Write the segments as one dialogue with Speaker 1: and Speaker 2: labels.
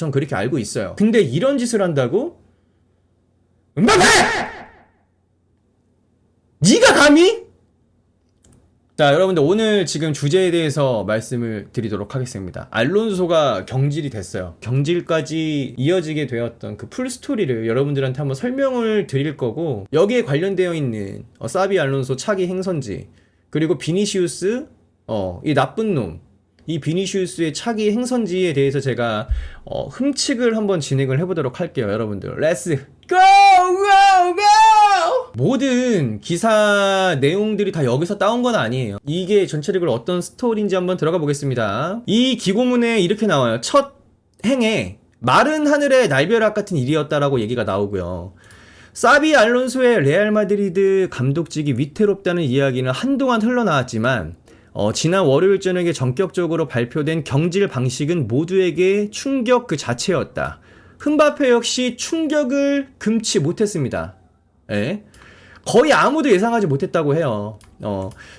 Speaker 1: 전 그렇게 알고 있어요. 근데 이런 짓을 한다고? 음바페! 네가 감히? 자, 여러분들 오늘 지금 주제에 대해서 말씀을 드리도록 하겠습니다. 알론소가 경질이 됐어요. 경질까지 이어지게 되었던 그 풀스토리를 여러분들한테 한번 설명을 드릴 거고, 여기에 관련되어 있는 사비 알론소 차기 행선지, 그리고 비니시우스 이 나쁜 놈, 이 비니시우스의 차기 행선지에 대해서 제가 흠칙을 한번 진행을 해보도록 할게요. 여러분들 렛츠 고! 고! 고! 모든 기사 내용들이 다 여기서 따온 건 아니에요. 이게 전체적으로 어떤 스토리인지 한번 들어가 보겠습니다. 이 기고문에 이렇게 나와요. 첫 행에 마른 하늘의 날벼락 같은 일이었다라고 얘기가 나오고요. 사비 알론소의 레알 마드리드 감독직이 위태롭다는 이야기는 한동안 흘러나왔지만 지난 월요일 저녁에 전격적으로 발표된 경질 방식은 모두에게 충격 그 자체였다. 음바페 역시 충격을 금치 못했습니다. 예? 거의 아무도 예상하지 못했다고 해요.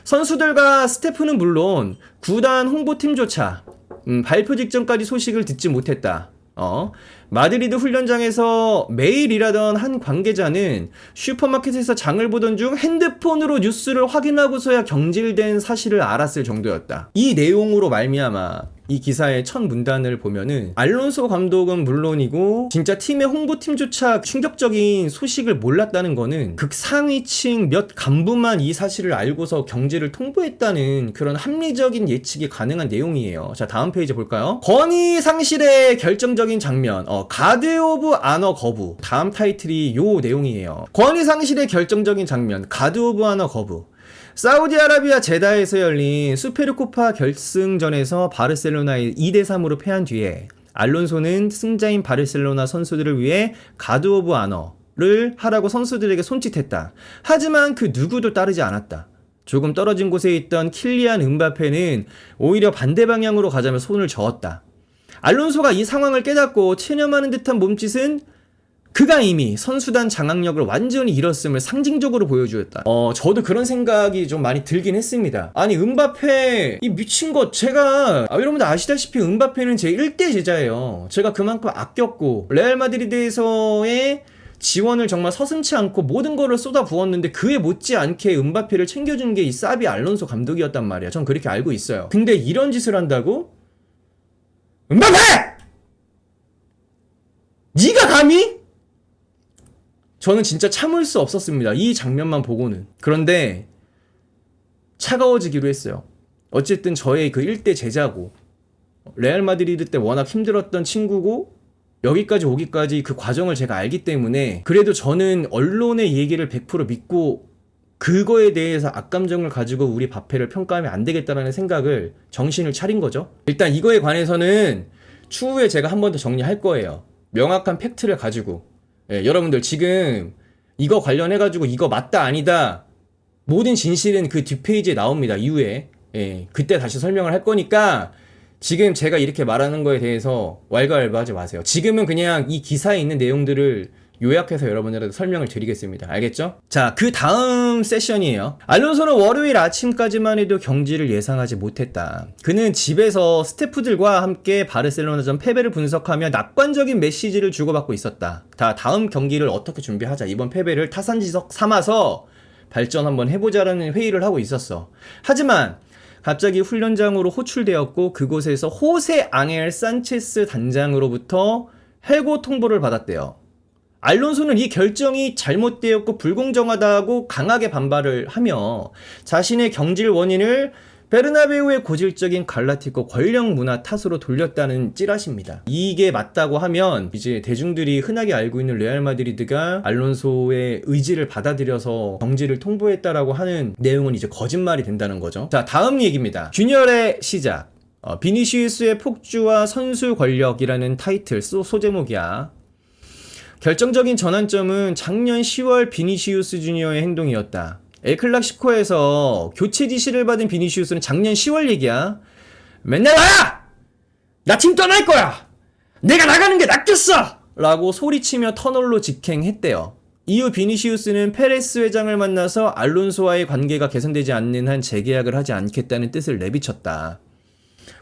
Speaker 1: 선수들과 스태프는 물론 구단 홍보팀조차 발표 직전까지 소식을 듣지 못했다. 마드리드 훈련장에서 매일 일하던 한 관계자는 슈퍼마켓에서 장을 보던 중 핸드폰으로 뉴스를 확인하고서야 경질된 사실을 알았을 정도였다. 이 내용으로 말미암아 이 기사의 첫 문단을 보면은 알론소 감독은 물론이고 진짜 팀의 홍보팀조차 충격적인 소식을 몰랐다는 거는 극상위층 몇 간부만 이 사실을 알고서 경질을 통보했다는 그런 합리적인 예측이 가능한 내용이에요. 자, 다음 페이지 볼까요? 권위 상실의 결정적인 장면, 가드 오브 아너 거부. 다음 타이틀이 요 내용이에요. 권위 상실의 결정적인 장면, 가드 오브 아너 거부. 사우디아라비아 제다에서 열린 수페르코파 결승전에서 바르셀로나에 2대3으로 패한 뒤에 알론소는 승자인 바르셀로나 선수들을 위해 가드 오브 아너를 하라고 선수들에게 손짓했다. 하지만 그 누구도 따르지 않았다. 조금 떨어진 곳에 있던 킬리안 음바페는 오히려 반대 방향으로 가자며 손을 저었다. 알론소가 이 상황을 깨닫고 체념하는 듯한 몸짓은 그가 이미 선수단 장악력을 완전히 잃었음을 상징적으로 보여주었다. 저도 그런 생각이 좀 많이 들긴 했습니다. 아니, 음바페 이 미친 것, 제가 여러분들 아시다시피 음바페는 제 1대 제자예요. 제가 그만큼 아꼈고 레알 마드리드에서의 지원을 정말 서슴지 않고 모든 거를 쏟아 부었는데 그에 못지않게 음바페를 챙겨준 게 이 사비 알론소 감독이었단 말이야. 전 그렇게 알고 있어요. 근데 이런 짓을 한다고? 음바페! 네가 감히? 저는 진짜 참을 수 없었습니다. 이 장면만 보고는. 그런데 차가워지기로 했어요. 어쨌든 저의 그 1대 제자고 레알 마드리드 때 워낙 힘들었던 친구고 여기까지 오기까지 그 과정을 제가 알기 때문에 그래도 저는 언론의 얘기를 100% 믿고 그거에 대해서 악감정을 가지고 우리 바페를 평가하면 안 되겠다라는 생각을 정신을 차린 거죠. 일단 이거에 관해서는 추후에 제가 한 번 더 정리할 거예요. 명확한 팩트를 가지고. 예, 여러분들 지금 이거 관련해가지고 이거 맞다 아니다 모든 진실은 그 뒷페이지에 나옵니다. 이후에 그때 다시 설명을 할 거니까 지금 제가 이렇게 말하는 거에 대해서 왈가왈부하지 마세요. 지금은 그냥 이 기사에 있는 내용들을 요약해서 여러분들한테 설명을 드리겠습니다. 알겠죠? 자, 그 다음 세션이에요. 알론소는 월요일 아침까지만 해도 경질을 예상하지 못했다. 그는 집에서 스태프들과 함께 바르셀로나전 패배를 분석하며 낙관적인 메시지를 주고받고 있었다. 다음 경기를 어떻게 준비하자. 이번 패배를 타산지석 삼아서 발전 한번 해보자라는 회의를 하고 있었어. 하지만 갑자기 훈련장으로 호출되었고 그곳에서 호세 앙헬 산체스 단장으로부터 해고 통보를 받았대요. 알론소는 이 결정이 잘못되었고 불공정하다고 강하게 반발을 하며 자신의 경질 원인을 베르나베우의 고질적인 갈라티코 권력 문화 탓으로 돌렸다는 찌라시입니다. 이게 맞다고 하면 이제 대중들이 흔하게 알고 있는 레알 마드리드가 알론소의 의지를 받아들여서 경질을 통보했다라고 하는 내용은 이제 거짓말이 된다는 거죠. 자, 다음 얘기입니다. 균열의 시작. 비니시우스의 폭주와 선수 권력이라는 타이틀 소제목이야. 결정적인 전환점은 작년 10월 비니시우스 주니어의 행동이었다. 엘클라시코에서 교체 지시를 받은 비니시우스는 작년 10월 얘기야. 맨날 와! 나 팀 떠날 거야! 내가 나가는 게 낫겠어! 라고 소리치며 터널로 직행했대요. 이후 비니시우스는 페레스 회장을 만나서 알론소와의 관계가 개선되지 않는 한 재계약을 하지 않겠다는 뜻을 내비쳤다.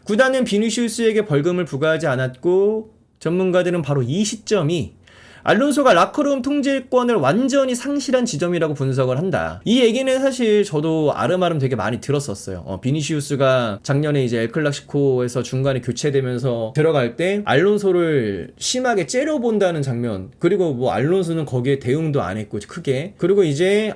Speaker 1: 구단은 비니시우스에게 벌금을 부과하지 않았고 전문가들은 바로 이 시점이 알론소가 라커룸 통제권을 완전히 상실한 지점이라고 분석을 한다. 이 얘기는 사실 저도 아름아름 되게 많이 들었었어요. 비니시우스가 작년에 이제 엘클라시코에서 중간에 교체되면서 들어갈 때 알론소를 심하게 째려본다는 장면, 그리고 뭐 알론소는 거기에 대응도 안 했고 크게, 그리고 이제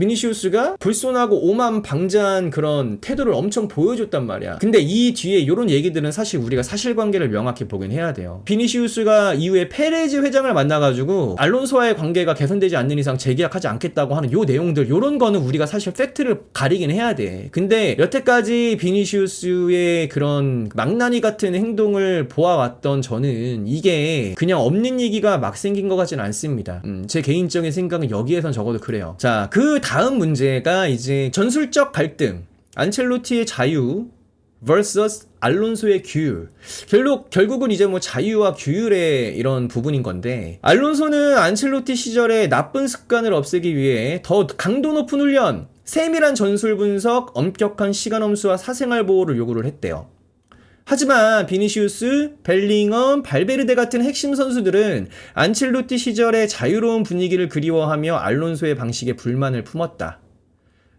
Speaker 1: 비니시우스가 불손하고 오만방자한 그런 태도를 엄청 보여줬단 말이야. 근데 이 뒤에 이런 얘기들은 사실 우리가 사실관계를 명확히 보긴 해야 돼요. 비니시우스가 이후에 페레즈 회장을 만나가지고 알론소와의 관계가 개선되지 않는 이상 재계약하지 않겠다고 하는 요 내용들, 요런 거는 우리가 사실 팩트를 가리긴 해야 돼. 근데 여태까지 비니시우스의 그런 망나니 같은 행동을 보아왔던 저는 이게 그냥 없는 얘기가 막 생긴 것 같지는 않습니다. 제 개인적인 생각은 여기에선 적어도 그래요. 자, 그 다음 문제가 이제 전술적 갈등, 안첼로티의 자유 vs 알론소의 규율. 결국은 이제 뭐 자유와 규율의 이런 부분인 건데, 알론소는 안첼로티 시절에 나쁜 습관을 없애기 위해 더 강도 높은 훈련, 세밀한 전술 분석, 엄격한 시간 엄수와 사생활 보호를 요구를 했대요. 하지만 비니시우스, 벨링엄, 발베르데 같은 핵심 선수들은 안첼로티 시절의 자유로운 분위기를 그리워하며 알론소의 방식에 불만을 품었다.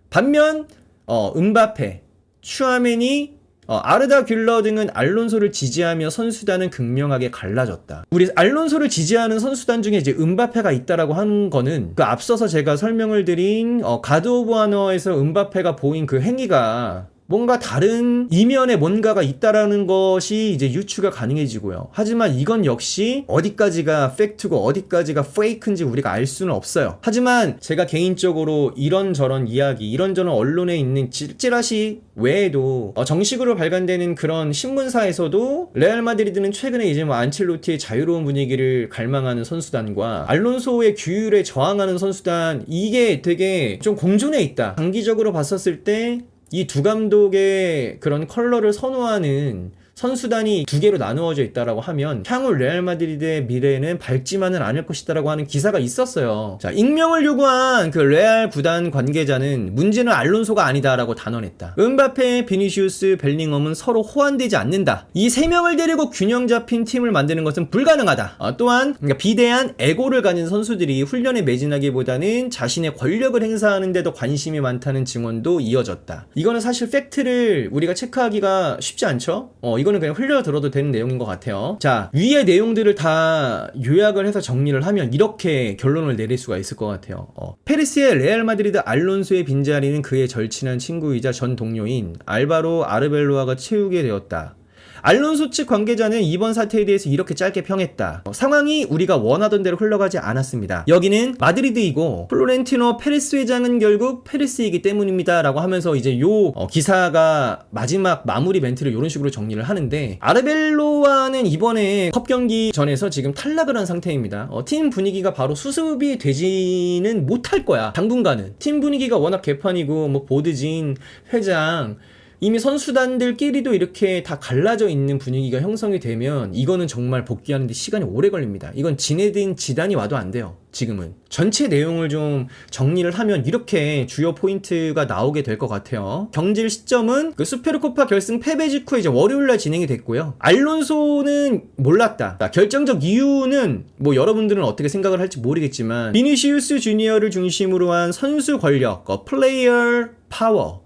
Speaker 1: 반면 음바페, 슈아메니, 아르다 귤러 등은 알론소를 지지하며 선수단은 극명하게 갈라졌다. 우리 알론소를 지지하는 선수단 중에 이제 음바페가 있다라고 하는 거는, 그 앞서서 제가 설명을 드린 가드 오브 와너에서 음바페가 보인 그 행위가 뭔가 다른 이면에 뭔가가 있다라는 것이 이제 유추가 가능해지고요. 하지만 이건 역시 어디까지가 팩트고 어디까지가 페이크인지 우리가 알 수는 없어요. 하지만 제가 개인적으로 이런저런 이야기, 이런저런 언론에 있는 찌라시 외에도 정식으로 발간되는 그런 신문사에서도 레알 마드리드는 최근에 이제 뭐 안첼로티의 자유로운 분위기를 갈망하는 선수단과 알론소의 규율에 저항하는 선수단, 이게 되게 좀 공존해 있다. 장기적으로 봤었을 때 이 두 감독의 그런 컬러를 선호하는 선수단이 두 개로 나누어져 있다라고 하면 향후 레알 마드리드의 미래는 밝지만은 않을 것이다라고 하는 기사가 있었어요. 자, 익명을 요구한 그 레알 구단 관계자는 문제는 알론소가 아니다라고 단언했다. 음바페, 비니시우스, 벨링엄은 서로 호환되지 않는다. 이 세 명을 데리고 균형 잡힌 팀을 만드는 것은 불가능하다. 또한 그러니까 비대한 에고를 가진 선수들이 훈련에 매진하기보다는 자신의 권력을 행사하는 데도 관심이 많다는 증언도 이어졌다. 이거는 사실 팩트를 우리가 체크하기가 쉽지 않죠? 이거는 그냥 흘려 들어도 되는 내용인 것 같아요. 자, 위의 내용들을 다 요약을 해서 정리를 하면 이렇게 결론을 내릴 수가 있을 것 같아요. 페르시의 레알 마드리드 알론소의 빈자리는 그의 절친한 친구이자 전 동료인 알바로 아르벨로아가 채우게 되었다. 알론소 측 관계자는 이번 사태에 대해서 이렇게 짧게 평했다. 상황이 우리가 원하던 대로 흘러가지 않았습니다. 여기는 마드리드이고 플로렌티노 페레스 회장은 결국 페레스이기 때문입니다 라고 하면서 이제 요 기사가 마지막 마무리 멘트를 이런 식으로 정리를 하는데, 아르벨로아는 이번에 컵 경기 전에서 지금 탈락을 한 상태입니다. 팀 분위기가 바로 수습이 되지는 못할 거야. 당분간은 팀 분위기가 워낙 개판이고 뭐 보드진, 회장, 이미 선수단들끼리도 이렇게 다 갈라져 있는 분위기가 형성이 되면 이거는 정말 복귀하는데 시간이 오래 걸립니다. 이건 지네딘 지단이 와도 안 돼요. 지금은 전체 내용을 좀 정리를 하면 이렇게 주요 포인트가 나오게 될 것 같아요. 경질 시점은 그 수페르코파 결승 패배 직후에 이제 월요일날 진행이 됐고요. 알론소는 몰랐다. 결정적 이유는 뭐 여러분들은 어떻게 생각을 할지 모르겠지만, 비니시우스 주니어를 중심으로 한 선수 권력, 플레이어 파워,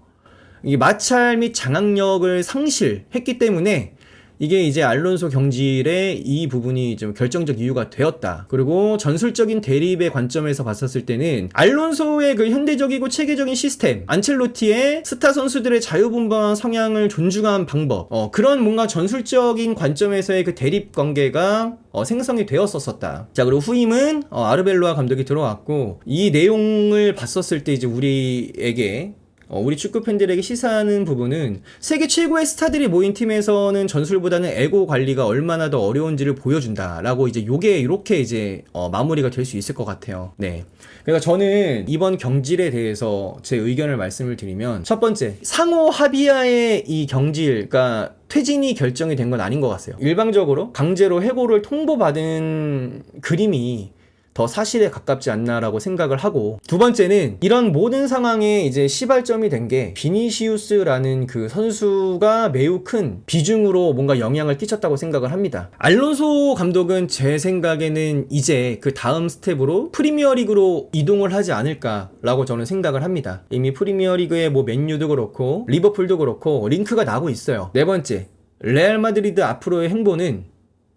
Speaker 1: 이 마찰 및 장악력을 상실했기 때문에 이게 이제 알론소 경질의 이 부분이 좀 결정적 이유가 되었다. 그리고 전술적인 대립의 관점에서 봤었을 때는 알론소의 그 현대적이고 체계적인 시스템, 안첼로티의 스타 선수들의 자유분방한 성향을 존중한 방법, 그런 뭔가 전술적인 관점에서의 그 대립 관계가 생성이 되었었다. 자, 그리고 후임은 아르벨로아 감독이 들어왔고, 이 내용을 봤었을 때 이제 우리에게 우리 축구 팬들에게 시사하는 부분은 세계 최고의 스타들이 모인 팀에서는 전술보다는 에고 관리가 얼마나 더 어려운지를 보여준다라고 이제 요게 이렇게 이제 마무리가 될 수 있을 것 같아요. 네. 그러니까 저는 이번 경질에 대해서 제 의견을 말씀을 드리면, 첫 번째, 상호 합의하에 이 경질, 그러니까 퇴진이 결정이 된 건 아닌 것 같아요. 일방적으로 강제로 해고를 통보받은 그림이 더 사실에 가깝지 않나라고 생각을 하고, 두 번째는 이런 모든 상황에 이제 시발점이 된 게 비니시우스라는 그 선수가 매우 큰 비중으로 뭔가 영향을 끼쳤다고 생각을 합니다. 알론소 감독은 제 생각에는 이제 그 다음 스텝으로 프리미어리그로 이동을 하지 않을까라고 저는 생각을 합니다. 이미 프리미어리그에 뭐 맨유도 그렇고 리버풀도 그렇고 링크가 나고 있어요. 네 번째, 레알 마드리드 앞으로의 행보는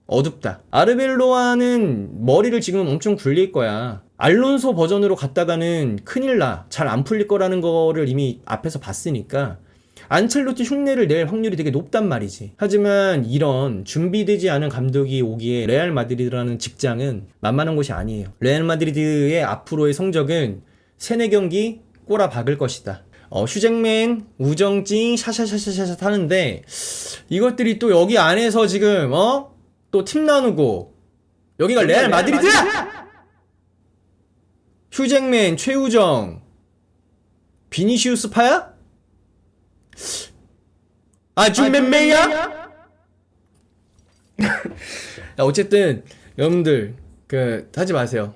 Speaker 1: 어둡다. 아르벨로아는 머리를 지금 엄청 굴릴 거야. 알론소 버전으로 갔다가는 큰일 나. 잘 안 풀릴 거라는 거를 이미 앞에서 봤으니까 안첼로티 흉내를 낼 확률이 되게 높단 말이지. 하지만 이런 준비되지 않은 감독이 오기에 레알 마드리드라는 직장은 만만한 곳이 아니에요. 레알 마드리드의 앞으로의 성적은 3-4경기 꼬라 박을 것이다. 휴잭맨, 우정찡, 샤샤샤샤샤 하는데 이것들이 또 여기 안에서 지금 또 팀 나누고 여기가 레알 마드리드야! 휴잭맨, 최우정, 비니시우스 파야? 준맨메이야? 어쨌든 여러분들 하지 마세요.